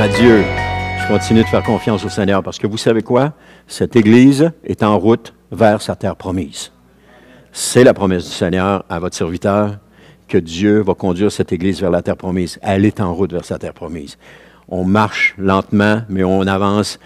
à Dieu. Je continue de faire confiance au Seigneur parce que vous savez quoi? Cette Église est en route vers sa terre promise. C'est la promesse du Seigneur à votre serviteur que Dieu va conduire cette Église vers la terre promise. Elle est en route vers sa terre promise. On marche lentement, mais on avance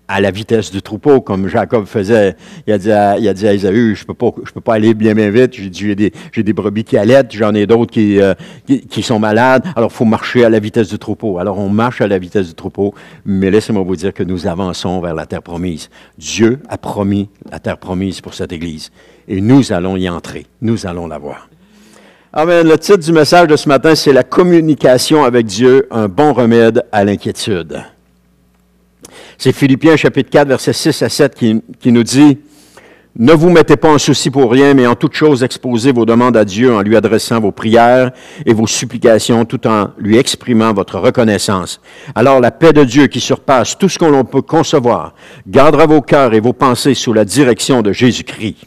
à la vitesse du troupeau, comme Jacob faisait. Il a dit à Ésaü, je peux pas aller bien vite. J'ai des brebis qui allaitent, j'en ai d'autres qui sont malades. Alors, il faut marcher à la vitesse du troupeau. Alors, on marche à la vitesse du troupeau, mais laissez-moi vous dire que nous avançons vers la terre promise. Dieu a promis la terre promise pour cette Église. Et nous allons y entrer. Nous allons la voir. Amen. Le titre du message de ce matin, c'est « La communication avec Dieu, un bon remède à l'inquiétude ». C'est Philippiens chapitre 4, versets 6 à 7 qui nous dit « Ne vous mettez pas en souci pour rien, mais en toute chose exposez vos demandes à Dieu en lui adressant vos prières et vos supplications tout en lui exprimant votre reconnaissance. Alors la paix de Dieu qui surpasse tout ce qu'on peut concevoir gardera vos cœurs et vos pensées sous la direction de Jésus-Christ. »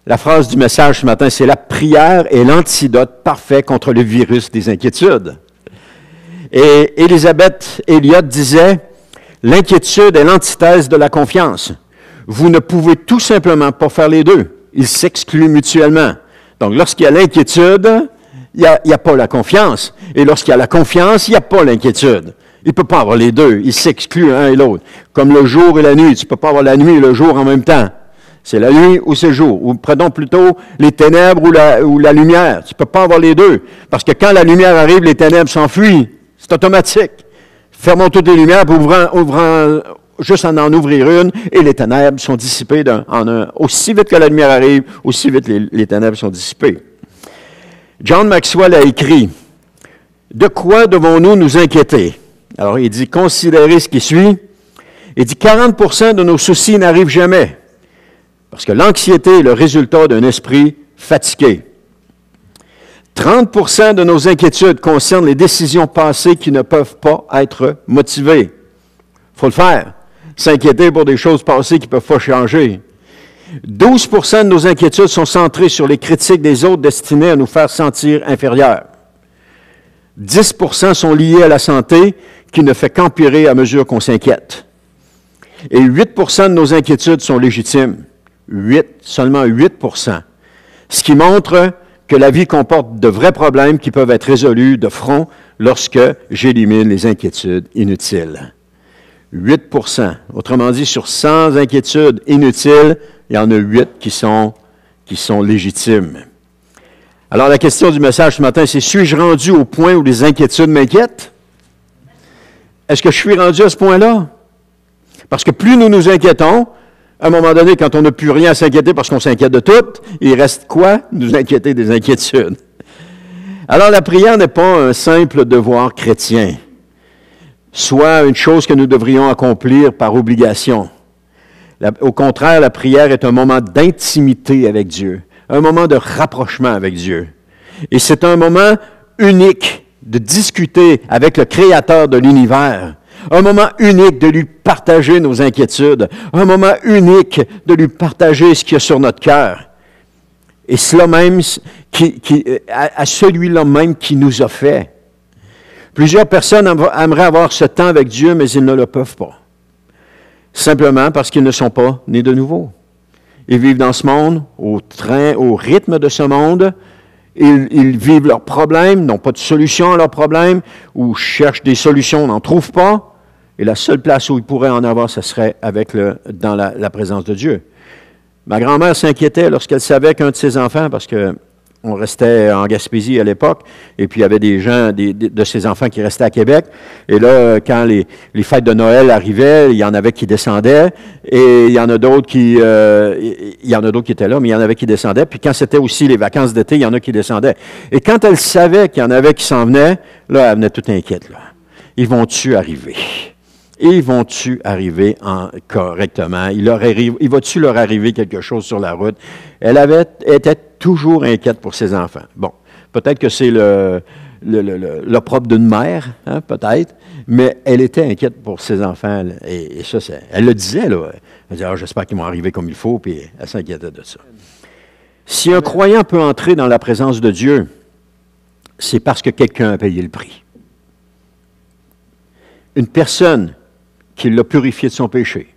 La phrase du message ce matin, c'est « La prière est l'antidote parfait contre le virus des inquiétudes. » Et Élisabeth Elliot disait « L'inquiétude est l'antithèse de la confiance. Vous ne pouvez tout simplement pas faire les deux. Ils s'excluent mutuellement. Donc, lorsqu'il y a l'inquiétude, il n'y a pas la confiance. Et lorsqu'il y a la confiance, il n'y a pas l'inquiétude. Il ne peut pas avoir les deux. Ils s'excluent l'un et l'autre. Comme le jour et la nuit. Tu ne peux pas avoir la nuit et le jour en même temps. C'est la nuit ou c'est le jour. Ou prenons plutôt les ténèbres ou la lumière. Tu ne peux pas avoir les deux. Parce que quand la lumière arrive, les ténèbres s'enfuient. C'est automatique. Fermons toutes les lumières, puis juste en ouvrir une, et les ténèbres sont dissipées aussi vite que la lumière arrive, aussi vite les ténèbres sont dissipées. John Maxwell a écrit « De quoi devons-nous nous inquiéter? » Alors, il dit « Considérez ce qui suit. » Il dit « 40% de nos soucis n'arrivent jamais. » Parce que l'anxiété est le résultat d'un esprit fatigué. 30% de nos inquiétudes concernent les décisions passées qui ne peuvent pas être motivées. Il faut le faire. S'inquiéter pour des choses passées qui ne peuvent pas changer. 12% de nos inquiétudes sont centrées sur les critiques des autres destinées à nous faire sentir inférieurs. 10% sont liés à la santé qui ne fait qu'empirer à mesure qu'on s'inquiète. Et 8% de nos inquiétudes sont légitimes. Seulement 8%. Ce qui montre que la vie comporte de vrais problèmes qui peuvent être résolus de front lorsque j'élimine les inquiétudes inutiles. 8%. Autrement dit, sur 100 inquiétudes inutiles, il y en a 8 qui sont légitimes. Alors, la question du message ce matin, c'est « Suis-je rendu au point où les inquiétudes m'inquiètent? » Est-ce que je suis rendu à ce point-là? Parce que plus nous nous inquiétons, à un moment donné, quand on n'a plus rien à s'inquiéter parce qu'on s'inquiète de tout, il reste quoi? Nous inquiéter des inquiétudes. Alors, la prière n'est pas un simple devoir chrétien, soit une chose que nous devrions accomplir par obligation. Au contraire, la prière est un moment d'intimité avec Dieu, un moment de rapprochement avec Dieu. Et c'est un moment unique de discuter avec le Créateur de l'univers. Un moment unique de lui partager nos inquiétudes. Un moment unique de lui partager ce qu'il y a sur notre cœur. Et cela même, à celui-là même qui nous a fait. Plusieurs personnes aimeraient avoir ce temps avec Dieu, mais ils ne le peuvent pas. Simplement parce qu'ils ne sont pas nés de nouveau. Ils vivent dans ce monde, au rythme de ce monde. Ils vivent leurs problèmes, n'ont pas de solution à leurs problèmes, ou cherchent des solutions, n'en trouvent pas. Et la seule place où ils pourraient en avoir, ce serait dans la présence de Dieu. Ma grand-mère s'inquiétait lorsqu'elle savait qu'un de ses enfants, parce qu'on restait en Gaspésie à l'époque, et puis il y avait des gens, de ses enfants qui restaient à Québec, et là, quand les fêtes de Noël arrivaient, il y en avait qui descendaient, et il y en a d'autres qui étaient là, mais il y en avait qui descendaient, puis quand c'était aussi les vacances d'été, il y en a qui descendaient. Et quand elle savait qu'il y en avait qui s'en venaient, là, elle venait toute inquiète, là. Ils vont-tu arriver? Ils vont-tu arriver correctement? Il va-tu leur arriver quelque chose sur la route? Elle était toujours inquiète pour ses enfants. Bon, peut-être que c'est l'opprobre d'une mère, hein, peut-être, mais elle était inquiète pour ses enfants. Et ça, elle le disait, là. Elle disait, j'espère qu'ils vont arriver comme il faut, puis elle s'inquiétait de ça. Si un croyant peut entrer dans la présence de Dieu, c'est parce que quelqu'un a payé le prix. une personne qui l'a purifié de son péché.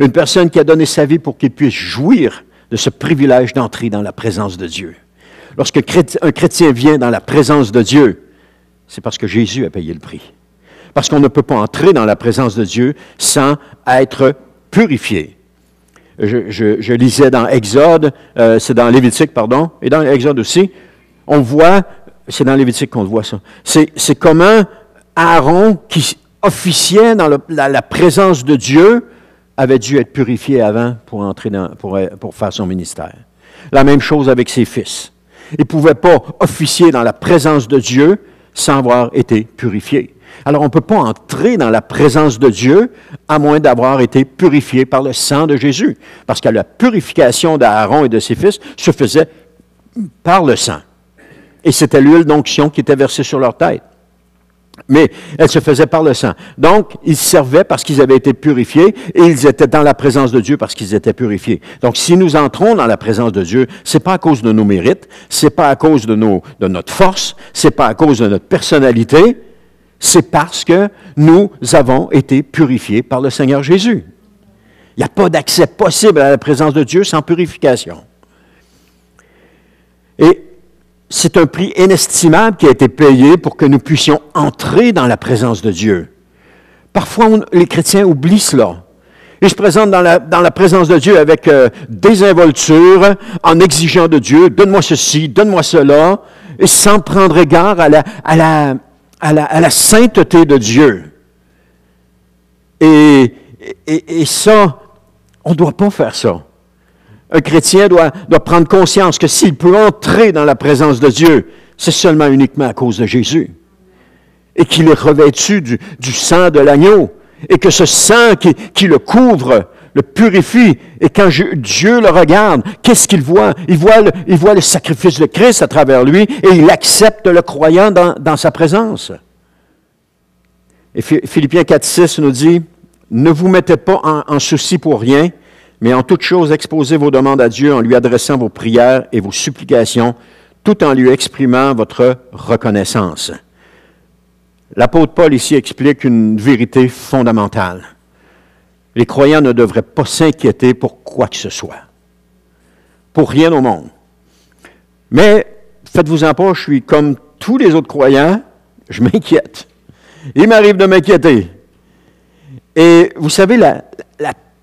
Une personne qui a donné sa vie pour qu'il puisse jouir de ce privilège d'entrer dans la présence de Dieu. Lorsque un chrétien vient dans la présence de Dieu, c'est parce que Jésus a payé le prix. Parce qu'on ne peut pas entrer dans la présence de Dieu sans être purifié. Je lisais dans Exode, c'est dans Lévitique, pardon, et dans Exode aussi, on voit, c'est dans Lévitique qu'on voit ça, c'est comment Aaron, qui officiait dans la présence de Dieu, avait dû être purifié avant pour entrer pour faire son ministère. La même chose avec ses fils. Ils ne pouvaient pas officier dans la présence de Dieu sans avoir été purifiés. Alors, on ne peut pas entrer dans la présence de Dieu à moins d'avoir été purifié par le sang de Jésus. Parce que la purification d'Aaron et de ses fils se faisait par le sang. Et c'était l'huile d'onction qui était versée sur leur tête. Mais elle se faisait par le sang. Donc, ils servaient parce qu'ils avaient été purifiés et ils étaient dans la présence de Dieu parce qu'ils étaient purifiés. Donc, si nous entrons dans la présence de Dieu, c'est pas à cause de nos mérites, c'est pas à cause de notre force, c'est pas à cause de notre personnalité, c'est parce que nous avons été purifiés par le Seigneur Jésus. Il n'y a pas d'accès possible à la présence de Dieu sans purification. Et c'est un prix inestimable qui a été payé pour que nous puissions entrer dans la présence de Dieu. Parfois, les chrétiens oublient cela. Ils se présentent dans la présence de Dieu avec désinvolture, en exigeant de Dieu, « Donne-moi ceci, donne-moi cela », et sans prendre égard à la sainteté de Dieu. Et ça, on ne doit pas faire ça. Un chrétien doit prendre conscience que s'il peut entrer dans la présence de Dieu, c'est seulement uniquement à cause de Jésus. Et qu'il est revêtu du sang de l'agneau. Et que ce sang qui le couvre, le purifie. Et quand Dieu le regarde, qu'est-ce qu'il voit? Il voit le sacrifice de Christ à travers lui et il accepte le croyant dans sa présence. Et Philippiens 4,6 nous dit, « Ne vous mettez pas en souci pour rien, mais en toute chose, exposez vos demandes à Dieu en lui adressant vos prières et vos supplications, tout en lui exprimant votre reconnaissance. » L'apôtre Paul ici explique une vérité fondamentale. Les croyants ne devraient pas s'inquiéter pour quoi que ce soit. Pour rien au monde. Mais, faites-vous-en pas, je suis comme tous les autres croyants, je m'inquiète. Il m'arrive de m'inquiéter. Et vous savez, la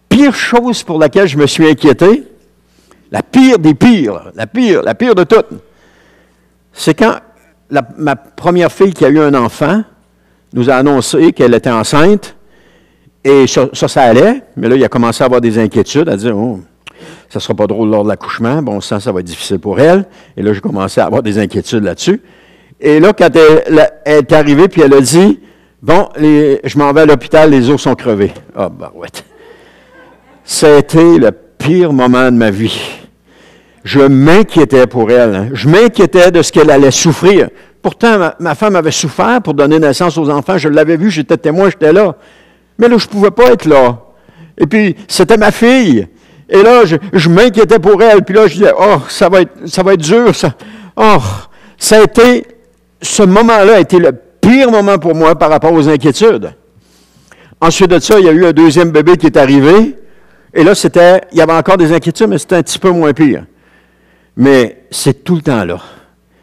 pire chose pour laquelle je me suis inquiété, la pire des pires, la pire de toutes, c'est quand ma première fille qui a eu un enfant nous a annoncé qu'elle était enceinte, et ça allait, mais là, il a commencé à avoir des inquiétudes, à dire, oh, ça ne sera pas drôle lors de l'accouchement, bon sang, ça va être difficile pour elle, et là, j'ai commencé à avoir des inquiétudes là-dessus. Et là, quand elle est arrivée, puis elle a dit, bon, je m'en vais à l'hôpital, les os sont crevés. Ah, barouette. Ça a été le pire moment de ma vie. Je m'inquiétais pour elle. Hein. Je m'inquiétais de ce qu'elle allait souffrir. Pourtant, ma femme avait souffert pour donner naissance aux enfants. Je l'avais vu, j'étais témoin, j'étais là. Mais là, je ne pouvais pas être là. Et puis, c'était ma fille. Et là, je m'inquiétais pour elle. Puis là, je disais, oh, ça va être dur, ça. Oh, ce moment-là a été le pire moment pour moi par rapport aux inquiétudes. Ensuite de ça, il y a eu un deuxième bébé qui est arrivé. Et là, il y avait encore des inquiétudes, mais c'était un petit peu moins pire. Mais c'est tout le temps là.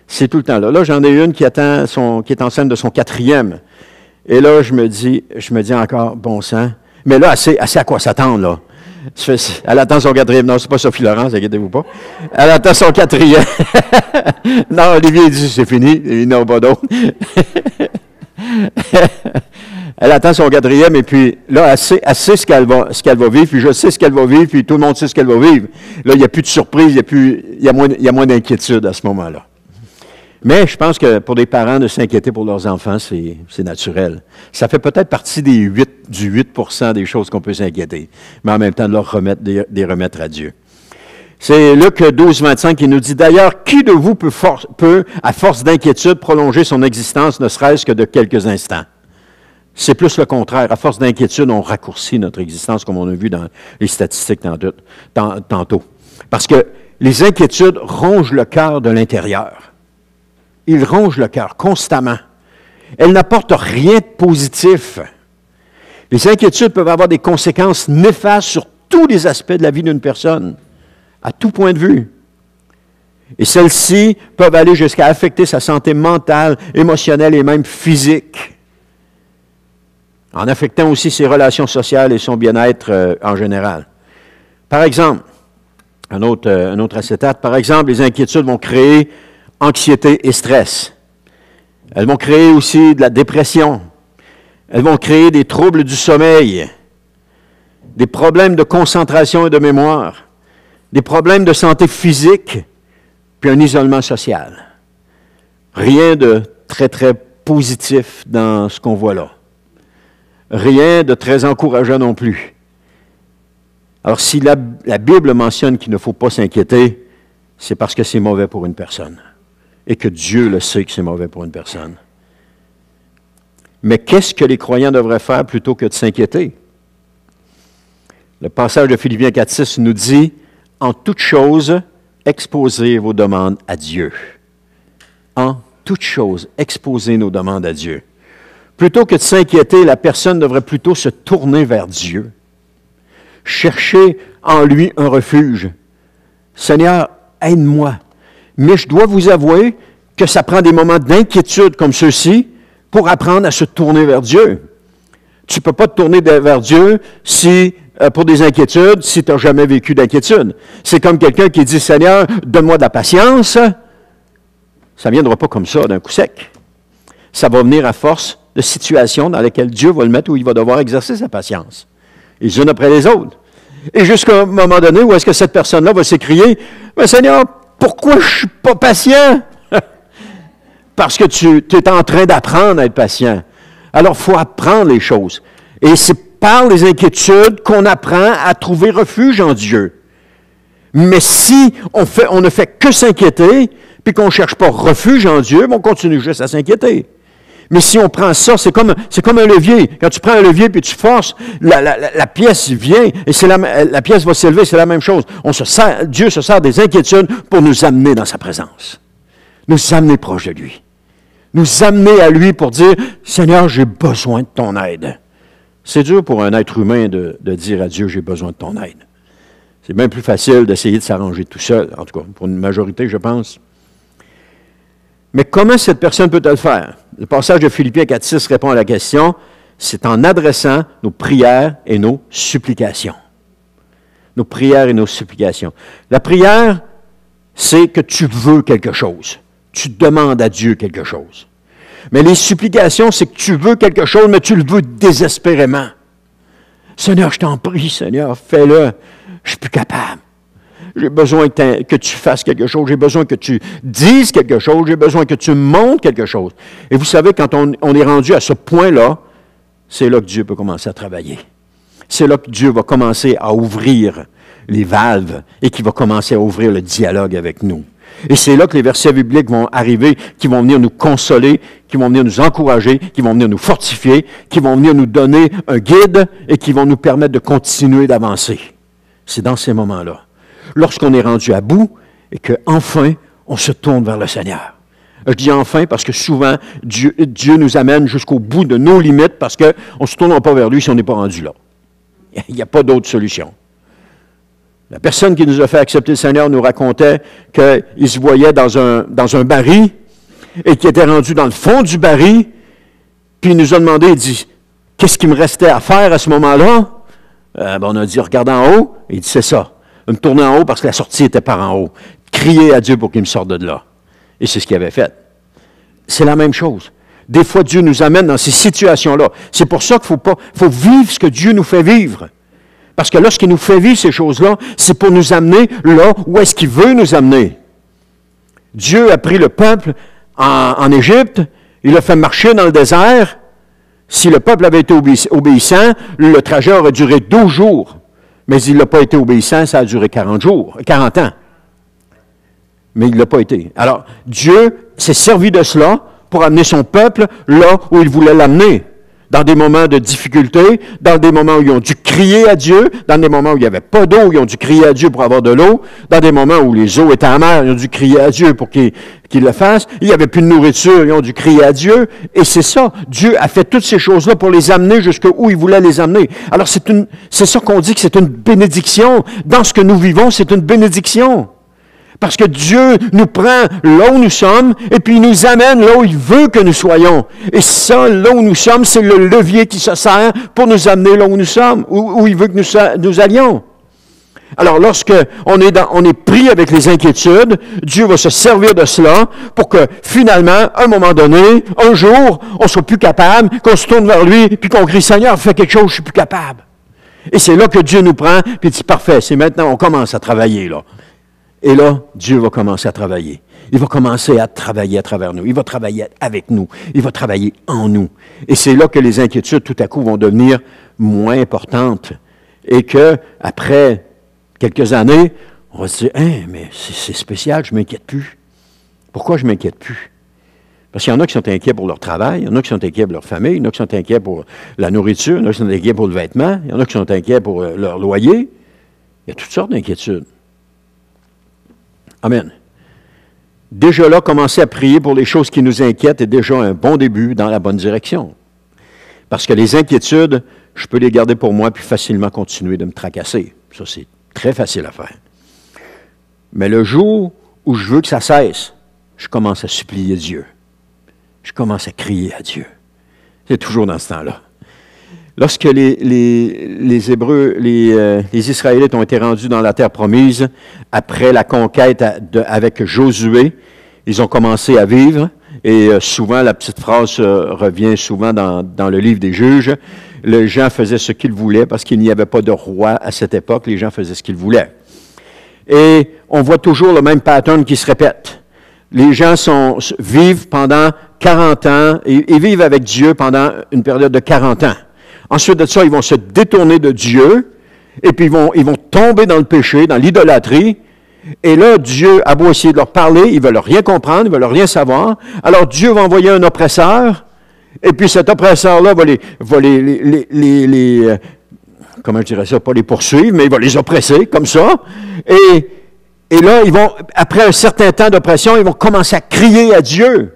C'est tout le temps là. Là, j'en ai une qui est enceinte de son 4e. Et là, je me dis encore, bon sang. Mais là, elle sait à quoi s'attendre, là. Elle attend son 4e. Non, c'est pas Sophie Laurence, inquiétez-vous pas. Elle attend son 4e. Non, Olivier dit, c'est fini. Il n'y en a pas d'autre. Elle attend son 4e, et puis là, elle sait ce qu'elle va vivre, puis je sais ce qu'elle va vivre, puis tout le monde sait ce qu'elle va vivre. Là, il n'y a plus de surprise, il y a moins d'inquiétude à ce moment-là. Mais je pense que pour des parents, de s'inquiéter pour leurs enfants, c'est naturel. Ça fait peut-être partie du 8% des choses qu'on peut s'inquiéter, mais en même temps, de leur remettre à Dieu. C'est Luc 12, 25 qui nous dit, « D'ailleurs, qui de vous peut, à force d'inquiétude, prolonger son existence, ne serait-ce que de quelques instants? » C'est plus le contraire. À force d'inquiétude, on raccourcit notre existence, comme on a vu dans les statistiques tantôt. Parce que les inquiétudes rongent le cœur de l'intérieur. Ils rongent le cœur constamment. Elles n'apportent rien de positif Les inquiétudes peuvent avoir des conséquences néfastes sur tous les aspects de la vie d'une personne, à tout point de vue. Et celles-ci peuvent aller jusqu'à affecter sa santé mentale, émotionnelle et même physique, en affectant aussi ses relations sociales et son bien-être en général. Par exemple, un autre acétate, par exemple, les inquiétudes vont créer anxiété et stress. Elles vont créer aussi de la dépression. Elles vont créer des troubles du sommeil, des problèmes de concentration et de mémoire, des problèmes de santé physique, puis un isolement social. Rien de très, très positif dans ce qu'on voit là. Rien de très encourageant non plus. Alors, si la Bible mentionne qu'il ne faut pas s'inquiéter, c'est parce que c'est mauvais pour une personne. Et que Dieu le sait que c'est mauvais pour une personne. Mais qu'est-ce que les croyants devraient faire plutôt que de s'inquiéter? Le passage de Philippiens 4,6 nous dit « En toute chose, exposez vos demandes à Dieu. » En toute chose, exposez nos demandes à Dieu. Plutôt que de s'inquiéter, la personne devrait plutôt se tourner vers Dieu. Chercher en lui un refuge. Seigneur, aide-moi. Mais je dois vous avouer que ça prend des moments d'inquiétude comme ceux-ci pour apprendre à se tourner vers Dieu. Tu ne peux pas te tourner vers Dieu pour des inquiétudes si tu n'as jamais vécu d'inquiétude. C'est comme quelqu'un qui dit, Seigneur, donne-moi de la patience. Ça ne viendra pas comme ça d'un coup sec. Ça va venir à force de situations dans lesquelles Dieu va le mettre où il va devoir exercer sa patience. Les unes après les autres. Et jusqu'à un moment donné où est-ce que cette personne-là va s'écrier, « Seigneur, pourquoi je ne suis pas patient? » Parce que tu es en train d'apprendre à être patient. Alors, il faut apprendre les choses. Et c'est par les inquiétudes qu'on apprend à trouver refuge en Dieu. Mais si on ne fait que s'inquiéter, puis qu'on ne cherche pas refuge en Dieu, on continue juste à s'inquiéter. Mais si on prend ça, c'est comme un levier. Quand tu prends un levier puis tu forces, la pièce vient et la pièce va s'élever, c'est la même chose. Dieu se sert des inquiétudes pour nous amener dans sa présence. Nous amener proche de lui. Nous amener à lui pour dire, Seigneur, j'ai besoin de ton aide. C'est dur pour un être humain de dire à Dieu, j'ai besoin de ton aide. C'est bien plus facile d'essayer de s'arranger tout seul, en tout cas, pour une majorité, je pense. Mais comment cette personne peut-elle faire? Le passage de Philippiens 4,6 répond à la question, c'est en adressant nos prières et nos supplications. Nos prières et nos supplications. La prière, c'est que tu veux quelque chose. Tu demandes à Dieu quelque chose. Mais les supplications, c'est que tu veux quelque chose, mais tu le veux désespérément. Seigneur, je t'en prie, Seigneur, fais-le. Je ne suis plus capable. J'ai besoin que tu fasses quelque chose. J'ai besoin que tu dises quelque chose. J'ai besoin que tu montres quelque chose. Et vous savez, quand on est rendu à ce point-là, c'est là que Dieu peut commencer à travailler. C'est là que Dieu va commencer à ouvrir les valves et qu'il va commencer à ouvrir le dialogue avec nous. Et c'est là que les versets bibliques vont arriver, qui vont venir nous consoler, qui vont venir nous encourager, qui vont venir nous fortifier, qui vont venir nous donner un guide et qui vont nous permettre de continuer d'avancer. C'est dans ces moments-là. Lorsqu'on est rendu à bout et qu'enfin, on se tourne vers le Seigneur. Je dis enfin parce que souvent, Dieu nous amène jusqu'au bout de nos limites parce qu'on ne se tourne pas vers lui si on n'est pas rendu là. Il n'y a pas d'autre solution. La personne qui nous a fait accepter le Seigneur nous racontait qu'il se voyait dans un baril et qu'il était rendu dans le fond du baril, puis il nous a demandé, il dit, qu'est-ce qu'il me restait à faire à ce moment-là? On a dit, regarde en haut, et il dit, c'est ça. Me tourner en haut parce que la sortie était par en haut. Crier à Dieu pour qu'il me sorte de là. Et c'est ce qu'il avait fait. C'est la même chose. Des fois, Dieu nous amène dans ces situations-là. C'est pour ça qu'il faut vivre ce que Dieu nous fait vivre. Parce que lorsqu'il nous fait vivre ces choses-là, c'est pour nous amener là où est-ce qu'il veut nous amener. Dieu a pris le peuple en Égypte, il l'a fait marcher dans le désert. Si le peuple avait été obéissant, le trajet aurait duré 12 jours. Mais il n'a pas été obéissant, ça a duré 40 ans. Mais il ne l'a pas été. Alors, Dieu s'est servi de cela pour amener son peuple là où il voulait l'amener. dans des moments de difficulté, dans des moments où ils ont dû crier à Dieu, dans des moments où il n'y avait pas d'eau, ils ont dû crier à Dieu pour avoir de l'eau, dans des moments où les eaux étaient amères, ils ont dû crier à Dieu pour qu'il le fasse, il n'y avait plus de nourriture, ils ont dû crier à Dieu, et c'est ça, Dieu a fait toutes ces choses-là pour les amener jusqu'où il voulait les amener. Alors c'est ça qu'on dit que c'est une bénédiction. Dans ce que nous vivons, c'est une bénédiction. Parce que Dieu nous prend là où nous sommes et puis il nous amène là où il veut que nous soyons. Et ça, là où nous sommes, c'est le levier qui se sert pour nous amener là où nous sommes, où il veut que nous allions. Alors, lorsque on est pris avec les inquiétudes, Dieu va se servir de cela pour que finalement, à un moment donné, un jour, on soit plus capable, qu'on se tourne vers lui puis qu'on crie « Seigneur, fais quelque chose, je suis plus capable ». Et c'est là que Dieu nous prend puis il dit « Parfait, c'est maintenant, on commence à travailler là ». Et là, Dieu va commencer à travailler. Il va commencer à travailler à travers nous. Il va travailler avec nous. Il va travailler en nous. Et c'est là que les inquiétudes, tout à coup, vont devenir moins importantes. Et que, après quelques années, on va se dire, hein, mais c'est spécial, je ne m'inquiète plus. Pourquoi je ne m'inquiète plus? Parce qu'il y en a qui sont inquiets pour leur travail, il y en a qui sont inquiets pour leur famille, il y en a qui sont inquiets pour la nourriture, il y en a qui sont inquiets pour le vêtement, il y en a qui sont inquiets pour leur loyer. Il y a toutes sortes d'inquiétudes. Amen. Déjà là, commencer à prier pour les choses qui nous inquiètent est déjà un bon début dans la bonne direction. Parce que les inquiétudes, je peux les garder pour moi puis facilement continuer de me tracasser. Ça, c'est très facile à faire. Mais le jour où je veux que ça cesse, je commence à supplier Dieu. Je commence à crier à Dieu. C'est toujours dans ce temps-là. Lorsque les Hébreux, les Israélites ont été rendus dans la terre promise, après la conquête avec Josué, ils ont commencé à vivre, et souvent, la petite phrase revient souvent dans le livre des Juges, les gens faisaient ce qu'ils voulaient, parce qu'il n'y avait pas de roi à cette époque, les gens faisaient ce qu'ils voulaient. Et on voit toujours le même pattern qui se répète. Les gens vivent pendant 40 ans, et vivent avec Dieu pendant une période de 40 ans. Ensuite de ça, ils vont se détourner de Dieu, et puis ils vont tomber dans le péché, dans l'idolâtrie. Et là, Dieu a beau essayer de leur parler, ils ne veulent rien comprendre, ils ne veulent rien savoir. Alors Dieu va envoyer un oppresseur, et puis cet oppresseur-là va les comment je dirais ça, pas les poursuivre, mais il va les oppresser, comme ça. Et là, après un certain temps d'oppression, ils vont commencer à crier à Dieu.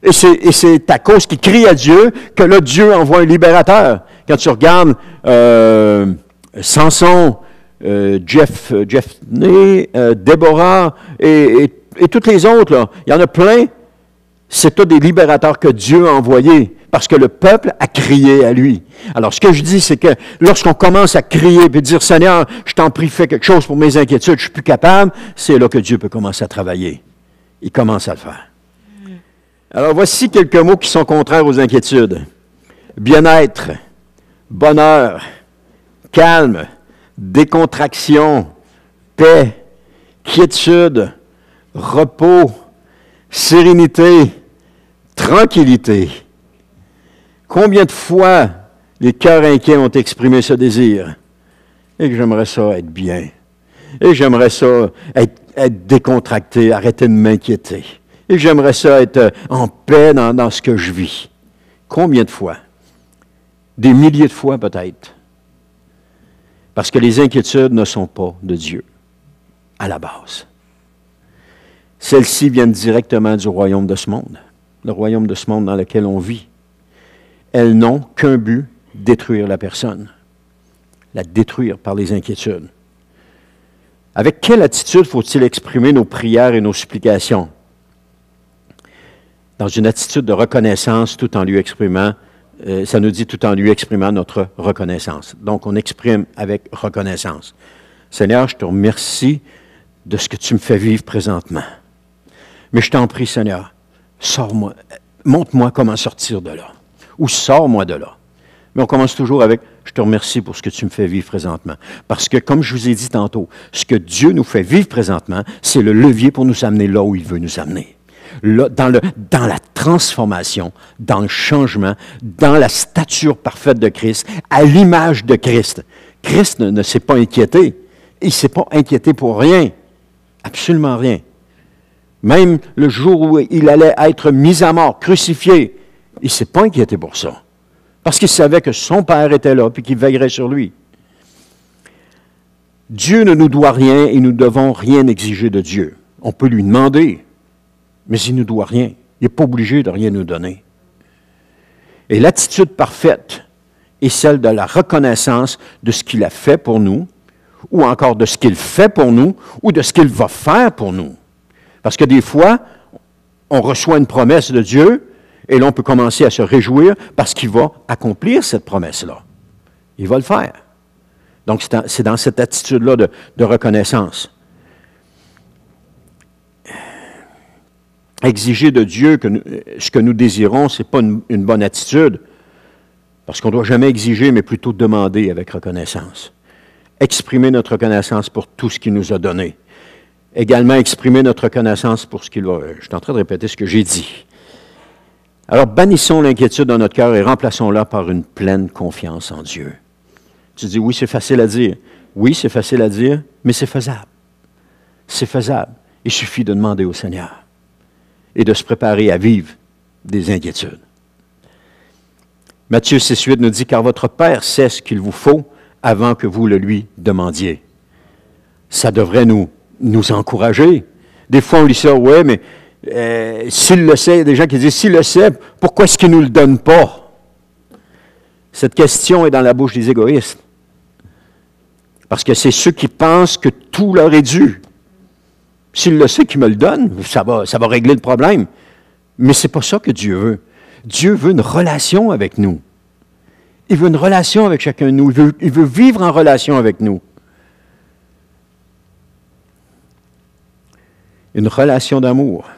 Et c'est à cause qu'ils crient à Dieu que là, Dieu envoie un libérateur. Quand tu regardes Samson, Jephthé, Déborah et toutes les autres, là, il y en a plein, c'est tous des libérateurs que Dieu a envoyés parce que le peuple a crié à lui. Alors, ce que je dis, c'est que lorsqu'on commence à crier et dire « Seigneur, je t'en prie, fais quelque chose pour mes inquiétudes, je suis plus capable », c'est là que Dieu peut commencer à travailler. Il commence à le faire. Alors, voici quelques mots qui sont contraires aux inquiétudes. Bien-être, bonheur, calme, décontraction, paix, quiétude, repos, sérénité, tranquillité. Combien de fois les cœurs inquiets ont exprimé ce désir? Et que j'aimerais ça être bien. Et j'aimerais ça être décontracté, arrêter de m'inquiéter. Et j'aimerais ça être en paix dans ce que je vis. Combien de fois? Des milliers de fois peut-être. Parce que les inquiétudes ne sont pas de Dieu, à la base. Celles-ci viennent directement du royaume de ce monde, le royaume de ce monde dans lequel on vit. Elles n'ont qu'un but, détruire la personne, la détruire par les inquiétudes. Avec quelle attitude faut-il exprimer nos prières et nos supplications? Dans une attitude de reconnaissance tout en lui exprimant, ça nous dit tout en lui exprimant notre reconnaissance. Donc, on exprime avec reconnaissance. Seigneur, je te remercie de ce que tu me fais vivre présentement. Mais je t'en prie, Seigneur, sors-moi, montre-moi comment sortir de là. Ou sors-moi de là. Mais on commence toujours avec « Je te remercie pour ce que tu me fais vivre présentement. » Parce que, comme je vous ai dit tantôt, ce que Dieu nous fait vivre présentement, c'est le levier pour nous amener là où il veut nous amener. Là, dans la transformation, dans le changement, dans la stature parfaite de Christ, à l'image de Christ. Christ ne s'est pas inquiété. Il ne s'est pas inquiété pour rien. Absolument rien. Même le jour où il allait être mis à mort, crucifié, il ne s'est pas inquiété pour ça. Parce qu'il savait que son Père était là et qu'il veillerait sur lui. Dieu ne nous doit rien et nous ne devons rien exiger de Dieu. On peut lui demander, mais il ne nous doit rien. Il n'est pas obligé de rien nous donner. Et l'attitude parfaite est celle de la reconnaissance de ce qu'il a fait pour nous, ou encore de ce qu'il fait pour nous, ou de ce qu'il va faire pour nous. Parce que des fois, on reçoit une promesse de Dieu, et là, on peut commencer à se réjouir parce qu'il va accomplir cette promesse-là. Il va le faire. Donc, c'est dans cette attitude-là de reconnaissance. Exiger de Dieu ce que nous désirons, ce n'est pas une bonne attitude, parce qu'on ne doit jamais exiger, mais plutôt demander avec reconnaissance. Exprimer notre reconnaissance pour tout ce qu'il nous a donné. Également, exprimer notre reconnaissance pour ce qu'il va... Je suis en train de répéter ce que j'ai dit. Alors, bannissons l'inquiétude dans notre cœur et remplaçons-la par une pleine confiance en Dieu. Tu dis, oui, c'est facile à dire. Oui, c'est facile à dire, mais c'est faisable. C'est faisable. Il suffit de demander au Seigneur et de se préparer à vivre des inquiétudes. Matthieu 6,8 nous dit, « Car votre Père sait ce qu'il vous faut avant que vous le lui demandiez. » Ça devrait nous encourager. Des fois, on lit ça, « Ouais, mais s'il le sait, il y a des gens qui disent, s'il le sait, pourquoi est-ce qu'il ne nous le donne pas? » Cette question est dans la bouche des égoïstes. Parce que c'est ceux qui pensent que tout leur est dû. S'il le sait qu'il me le donne, ça va régler le problème. Mais ce n'est pas ça que Dieu veut. Dieu veut une relation avec nous. Il veut une relation avec chacun de nous. Il veut vivre en relation avec nous. Une relation d'amour.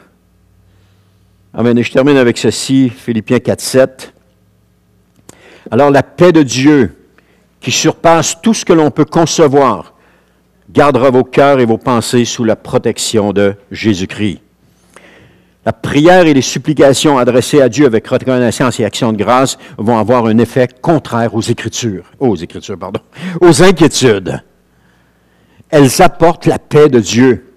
Amen. Et je termine avec ceci, Philippiens 4,7. Alors la paix de Dieu, qui surpasse tout ce que l'on peut concevoir, gardera vos cœurs et vos pensées sous la protection de Jésus-Christ. La prière et les supplications adressées à Dieu avec reconnaissance et action de grâce vont avoir un effet contraire aux inquiétudes. Elles apportent la paix de Dieu.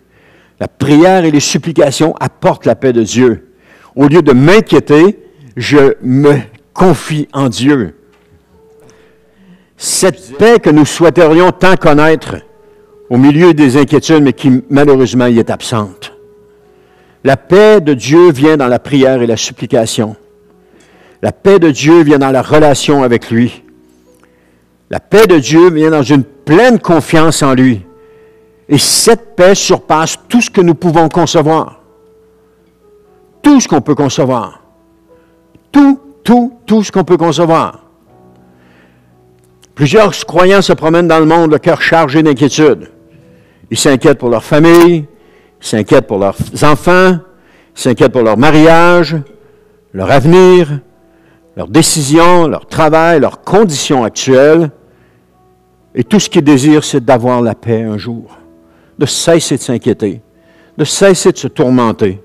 La prière et les supplications apportent la paix de Dieu. Au lieu de m'inquiéter, je me confie en Dieu. Cette paix que nous souhaiterions tant connaître au milieu des inquiétudes, mais qui malheureusement y est absente. La paix de Dieu vient dans la prière et la supplication. La paix de Dieu vient dans la relation avec lui. La paix de Dieu vient dans une pleine confiance en lui. Et cette paix surpasse tout ce que nous pouvons concevoir. Tout ce qu'on peut concevoir. Tout ce qu'on peut concevoir. Plusieurs croyants se promènent dans le monde, le cœur chargé d'inquiétude. Ils s'inquiètent pour leur famille, ils s'inquiètent pour leurs enfants, ils s'inquiètent pour leur mariage, leur avenir, leurs décisions, leur travail, leurs conditions actuelles. Et tout ce qu'ils désirent, c'est d'avoir la paix un jour, de cesser de s'inquiéter, de cesser de se tourmenter.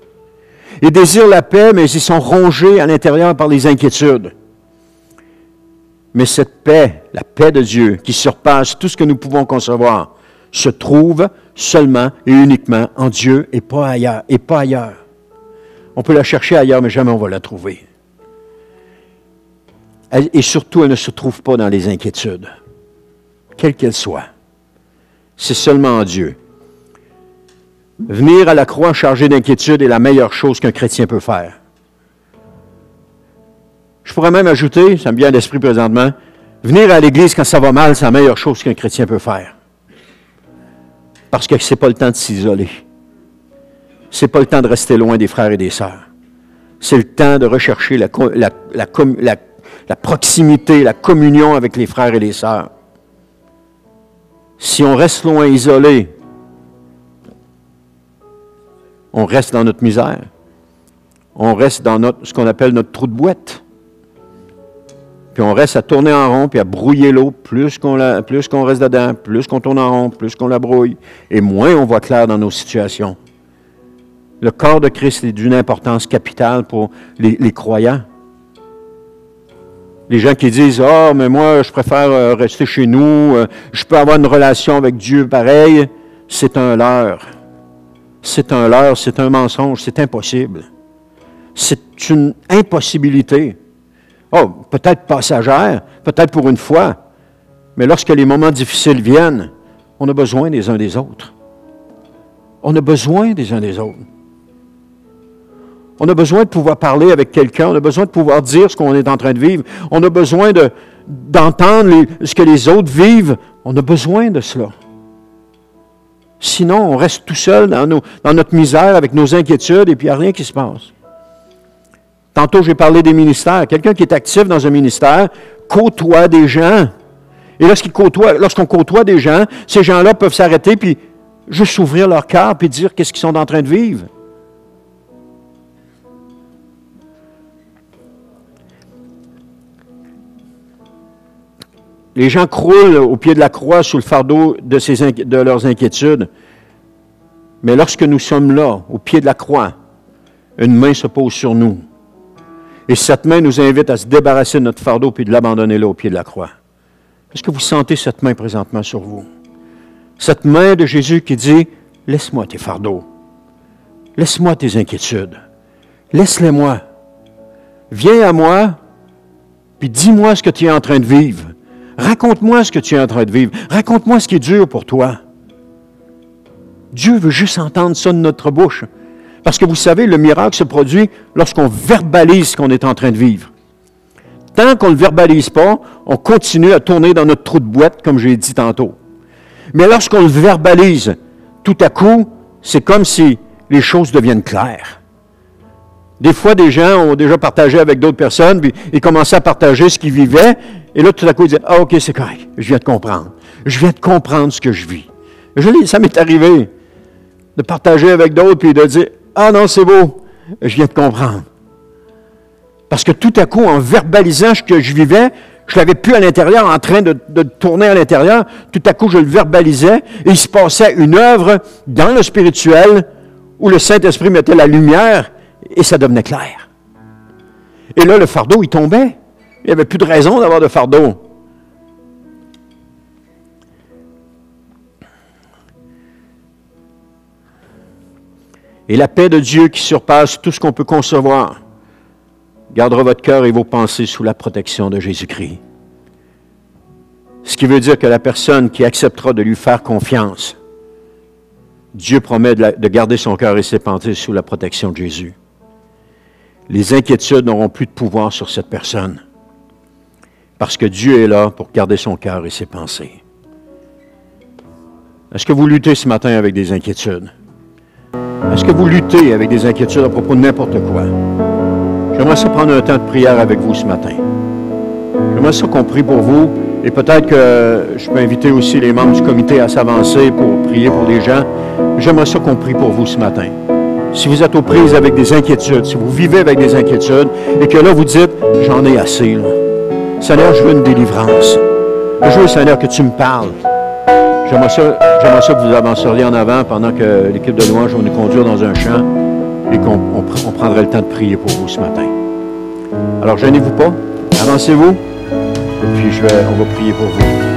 Ils désirent la paix, mais ils sont rongés à l'intérieur par les inquiétudes. Mais cette paix, la paix de Dieu, qui surpasse tout ce que nous pouvons concevoir, se trouve seulement et uniquement en Dieu et pas ailleurs. On peut la chercher ailleurs, mais jamais on va la trouver. Et surtout, elle ne se trouve pas dans les inquiétudes, quelles qu'elles soient. C'est seulement en Dieu. Venir à la croix chargé d'inquiétude est la meilleure chose qu'un chrétien peut faire. Je pourrais même ajouter, ça me vient à l'esprit présentement, venir à l'Église quand ça va mal, c'est la meilleure chose qu'un chrétien peut faire. Parce que ce n'est pas le temps de s'isoler. Ce n'est pas le temps de rester loin des frères et des sœurs. C'est le temps de rechercher la proximité, la communion avec les frères et les sœurs. Si on reste loin, isolé, on reste dans notre misère. On reste dans ce qu'on appelle notre trou de boîte. Puis on reste à tourner en rond, puis à brouiller l'eau. Plus qu'on reste dedans, plus qu'on tourne en rond, plus qu'on la brouille, et moins on voit clair dans nos situations. Le corps de Christ est d'une importance capitale pour les croyants. Les gens qui disent « Ah, mais moi, je préfère rester chez nous, je peux avoir une relation avec Dieu pareil », c'est un leurre. C'est un leurre, c'est un mensonge, c'est impossible. C'est une impossibilité. Oh, peut-être passagère, peut-être pour une fois, mais lorsque les moments difficiles viennent, on a besoin des uns des autres. On a besoin des uns des autres. On a besoin de pouvoir parler avec quelqu'un, on a besoin de pouvoir dire ce qu'on est en train de vivre, on a besoin d'entendre ce que les autres vivent, on a besoin de cela. Sinon, on reste tout seul dans notre misère, avec nos inquiétudes, et puis il n'y a rien qui se passe. Tantôt, j'ai parlé des ministères. Quelqu'un qui est actif dans un ministère côtoie des gens. Et lorsqu'on côtoie des gens, ces gens-là peuvent s'arrêter, puis juste ouvrir leur cœur, puis dire qu'est-ce qu'ils sont en train de vivre. Les gens croulent au pied de la croix sous le fardeau de leurs inquiétudes. Mais lorsque nous sommes là, au pied de la croix, une main se pose sur nous. Et cette main nous invite à se débarrasser de notre fardeau puis de l'abandonner là au pied de la croix. Est-ce que vous sentez cette main présentement sur vous? Cette main de Jésus qui dit, « Laisse-moi tes fardeaux. Laisse-moi tes inquiétudes. Laisse-les-moi. Viens à moi, puis dis-moi ce que tu es en train de vivre. Raconte-moi ce que tu es en train de vivre. Raconte-moi ce qui est dur pour toi. » Dieu veut juste entendre ça de notre bouche. Parce que vous savez, le miracle se produit lorsqu'on verbalise ce qu'on est en train de vivre. Tant qu'on ne le verbalise pas, on continue à tourner dans notre trou de boîte, comme j'ai dit tantôt. Mais lorsqu'on le verbalise, tout à coup, c'est comme si les choses deviennent claires. Des fois, des gens ont déjà partagé avec d'autres personnes, puis ils commençaient à partager ce qu'ils vivaient, et là, tout à coup, ils disaient, « Ah, OK, c'est correct, je viens de comprendre. Je viens de comprendre ce que je vis. » Ça m'est arrivé de partager avec d'autres, puis de dire, « Ah non, c'est beau, je viens de comprendre. » Parce que tout à coup, en verbalisant ce que je vivais, je ne l'avais plus à l'intérieur, en train de tourner à l'intérieur, tout à coup, je le verbalisais, et il se passait une œuvre dans le spirituel, où le Saint-Esprit mettait la lumière, et ça devenait clair. Et là, le fardeau, il tombait. Il n'y avait plus de raison d'avoir de fardeau. Et la paix de Dieu qui surpasse tout ce qu'on peut concevoir gardera votre cœur et vos pensées sous la protection de Jésus-Christ. Ce qui veut dire que la personne qui acceptera de lui faire confiance, Dieu promet de garder son cœur et ses pensées sous la protection de Jésus. Les inquiétudes n'auront plus de pouvoir sur cette personne. Parce que Dieu est là pour garder son cœur et ses pensées. Est-ce que vous luttez ce matin avec des inquiétudes? Est-ce que vous luttez avec des inquiétudes à propos de n'importe quoi? J'aimerais ça prendre un temps de prière avec vous ce matin. J'aimerais ça qu'on prie pour vous. Et peut-être que je peux inviter aussi les membres du comité à s'avancer pour prier pour les gens. J'aimerais ça qu'on prie pour vous ce matin. Si vous êtes aux prises avec des inquiétudes, si vous vivez avec des inquiétudes, et que là vous dites, j'en ai assez, là. Seigneur, je veux une délivrance. Je veux, Seigneur, que tu me parles. J'aimerais ça que vous avanceriez en avant pendant que l'équipe de louange va nous conduire dans un champ et qu'on prendrait le temps de prier pour vous ce matin. Alors, gênez-vous pas, avancez-vous, et puis on va prier pour vous.